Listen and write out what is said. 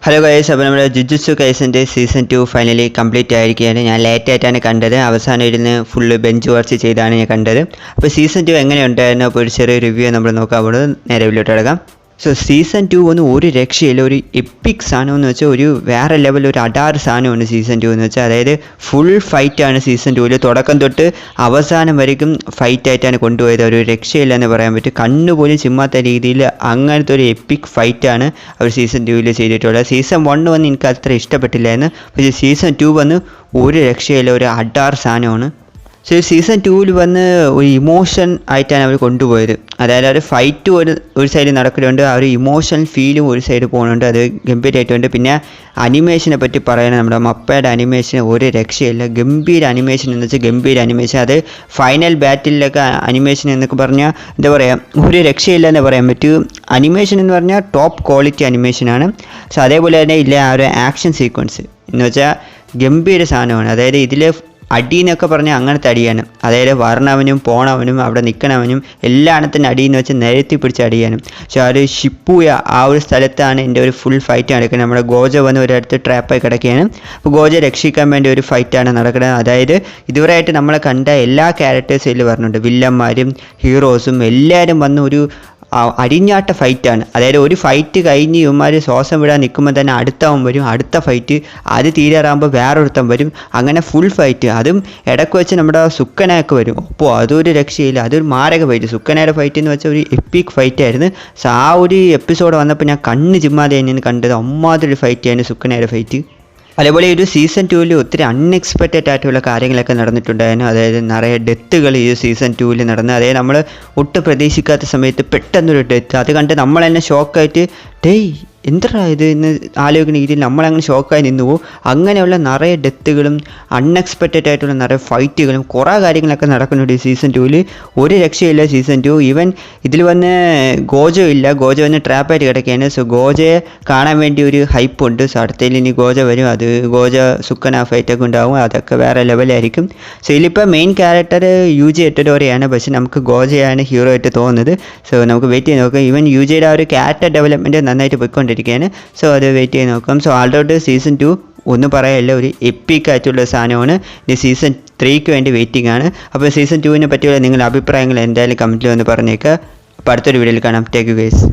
Hello guys, അപ്പോൾ നമ്മുടെ jujutsu കൈസൻ്റെ season 2 finally complete ആയിരിക്കുകയാണ്. ഞാൻ ലേറ്റായിട്ടാണ് കണ്ടത്. അവസാനം ഇരുന്ന് ഫുള്ള് ബെഞ്ച് വാച്ച് ചെയ്താണ് ഞാൻ കണ്ടത്. അപ്പോൾ സീസൺ 2 എങ്ങനെയുണ്ടായിരുന്നു? അപ്പോൾ ഒരു ചെറിയ റിവ്യൂ നമ്മൾ നോക്കാൻ പോകുന്നത്. നേരെ വീട്ടിലോട്ട് കിടക്കാം. സീസൺ 2 ഒന്നും ഒരു രക്ഷയില്ല. ഒരു എപ്പിക് സാധനം എന്ന് വെച്ചാൽ ഒരു വേറെ ലെവൽ, ഒരു അഡാറ് സാധനമാണ് സീസൺ 2 എന്ന് വെച്ചാൽ. അതായത് ഫുൾ ഫൈറ്റാണ് സീസൺ 2 തുടക്കം തൊട്ട് അവസാനം വരയ്ക്കും ഫൈറ്റായിട്ടാണ് കൊണ്ടുപോയത്. ഒരു രക്ഷയില്ല എന്ന് പറയാൻ പറ്റും. കണ്ണുപോലും ചിമ്മാത്ത രീതിയിൽ അങ്ങനത്തെ ഒരു എപ്പിക് ഫൈറ്റാണ് അവർ സീസൺ 2 ചെയ്തിട്ടുള്ളത്. സീസൺ 1 വന്ന് എനിക്ക് അത്ര ഇഷ്ടപ്പെട്ടില്ലായിരുന്നു. പക്ഷേ സീസൺ 2 വന്ന് ഒരു രക്ഷയില്ല, ഒരു അഡാർ സാധനമാണ്. സീസൺ 2 വന്ന് ഒരു ഇമോഷൻ ആയിട്ടാണ് അവർ കൊണ്ടുപോയത്. അതായത് അവർ ഫൈറ്റ് ഒരു സൈഡ് നടക്കുന്നുണ്ട്, ആ ഒരു ഇമോഷണൽ ഫീലും ഒരു സൈഡ് പോകുന്നുണ്ട്. അത് ഗംഭീരമായിട്ടുണ്ട്. പിന്നെ അനിമേഷനെ പറ്റി പറയാൻ നമ്മുടെ മപ്പയുടെ അനിമേഷൻ ഒരു രക്ഷയില്ല. ഗംഭീര അനിമേഷൻ എന്ന് വെച്ചാൽ ഗംഭീര അനിമേഷൻ. അത് ഫൈനൽ ബാറ്റിലൊക്കെ അനിമേഷൻ എന്നൊക്കെ പറഞ്ഞാൽ എന്താ പറയുക, ഒരു രക്ഷയില്ല എന്ന് പറയാൻ പറ്റും. അനിമേഷൻ എന്ന് പറഞ്ഞാൽ ടോപ്പ് ക്വാളിറ്റി അനിമേഷനാണ്. അതേപോലെ തന്നെ ഇല്ല ആ ഒരു ആക്ഷൻ സീക്വൻസ് എന്ന് വെച്ചാൽ ഗംഭീര സാധനമാണ്. അതായത് ഇതിൽ അടിയെന്നൊക്കെ പറഞ്ഞാൽ അങ്ങനത്തെ അടിയാണ്. അതായത് വരണവനും പോണവനും അവിടെ നിൽക്കണവനും എല്ലായിടത്തും അടിയെന്ന് വെച്ച് നിരത്തി പിടിച്ച് അടിയാനും. പക്ഷേ ആ ഒരു ഷിപ്പുയ ആ ഒരു സ്ഥലത്താണ് എൻ്റെ ഒരു ഫുൾ ഫൈറ്റ് നടക്കുന്നത്. നമ്മുടെ ഗോജ വന്ന് ഒരിടത്ത് ട്രാപ്പായി കിടക്കുകയാണ്. അപ്പോൾ ഗോജ രക്ഷിക്കാൻ വേണ്ടി ഒരു ഫൈറ്റാണ് നടക്കുന്നത്. അതായത് ഇതുവരെയായിട്ട് നമ്മളെ കണ്ട എല്ലാ ക്യാരക്ടേഴ്സും ഇതിൽ പറഞ്ഞിട്ടുണ്ട്. വില്ലന്മാരും ഹീറോസും എല്ലാവരും വന്ന് ഒരു അടിഞ്ഞാട്ട ഫൈറ്റാണ്. അതായത് ഒരു ഫൈറ്റ് കഴിഞ്ഞ് ഇവന്മാർ ശ്വാസം വിടാൻ നിൽക്കുമ്പോൾ തന്നെ അടുത്തവൻ വരും, അടുത്ത ഫൈറ്റ്, അത് തീരാറാകുമ്പോൾ വേറൊരുത്തം വരും. അങ്ങനെ ഫുൾ ഫൈറ്റ്. അതും ഇടയ്ക്ക് വെച്ച് നമ്മുടെ സുക്കനയൊക്കെ വരും. അപ്പോൾ അതൊരു രക്ഷയില്ല, അതൊരു മാരക ഫൈറ്റ്. സുക്കനയുടെ ഫൈറ്റ് എന്ന് വെച്ചാൽ ഒരു എപ്പിക് ഫൈറ്റായിരുന്നു. സോ ആ ഒരു എപ്പിസോഡ് വന്നപ്പോൾ ഞാൻ കണ്ണ് ചിമ്മാതെ തന്നെയാണ് കണ്ടത്. അമ്മാതിരി ഫൈറ്റായിരുന്നു സുക്കനയുടെ ഫൈറ്റ്. അതേപോലെ ഒരു സീസൺ 2 ഒത്തിരി അൺഎക്സ്പെക്റ്റഡ് ആയിട്ടുള്ള കാര്യങ്ങളൊക്കെ നടന്നിട്ടുണ്ടായിരുന്നു. അതായത് നിറയെ ഡെത്തുകൾ ഈ സീസൺ 2 നടന്നു. അതായത് നമ്മൾ ഒട്ടും പ്രതീക്ഷിക്കാത്ത സമയത്ത് പെട്ടെന്നൊരു ഡെത്ത്. അത് കണ്ട് നമ്മൾ തന്നെ ഷോക്കായിട്ട് എന്താ ഇത് എന്ന് ആലോചിക്കുന്ന രീതിയിൽ നമ്മളങ്ങനെ ഷോക്കായി നിന്നു പോകും. അങ്ങനെയുള്ള നിറയെ ഡെത്തുകളും അൺഎക്സ്പെക്റ്റഡ് ആയിട്ടുള്ള നിറയെ ഫൈറ്റുകളും കുറേ കാര്യങ്ങളൊക്കെ നടക്കുന്നുണ്ട് ഈ സീസൺ 2. ഒരു രക്ഷയില്ല സീസൺ 2. ഈവൻ ഇതിൽ വന്ന് ഗോജോ ഇല്ല, ഗോജോ വന്ന് ട്രാപ്പായിട്ട് കിടക്കുകയാണ്. സോ ഗോജയെ കാണാൻ വേണ്ടി ഒരു ഹൈപ്പ് ഉണ്ട്. സോ അടുത്തതിൽ ഇനി ഗോജ വരും, അത് ഗോജ സുക്കന ഫൈറ്റൊക്കെ ഉണ്ടാവും, അതൊക്കെ വേറെ ലെവലായിരിക്കും. സോ ഇതിലിപ്പോൾ മെയിൻ ക്യാരക്ടർ യുജി എട്ടഡോറയാണ്, പക്ഷേ നമുക്ക് ഗോജയാണ് ഹീറോ ആയിട്ട് തോന്നുന്നത്. സോ നമുക്ക് വെയിറ്റ് ചെയ്ത് നോക്കാം. ഈവൻ യുജിയുടെ ആ ഒരു ക്യാരക്ടർ ഡെവലപ്മെൻറ്റ് നന്നായിട്ട് പോയിക്കൊണ്ടിരിക്കുകയാണ്. സോ അത് വെയിറ്റ് ചെയ്ത് നോക്കാം. സോ ആൾറൗട്ട് സീസൺ 2 ഒന്നും പറയാനില്ല, ഒരു എപ്പിക് ആയിട്ടുള്ള സാധനമാണ്. ഇനി സീസൺ 3ക്ക് വേണ്ടി വെയിറ്റിംഗ് ആണ്. അപ്പോൾ സീസൺ 2 പറ്റിയുള്ള നിങ്ങളുടെ അഭിപ്രായങ്ങൾ എന്തായാലും കമൻറ്റിൽ വന്ന് പറഞ്ഞേക്കുക. അപ്പോൾ അടുത്തൊരു വീഡിയോയിൽ കാണാം. Take you guys.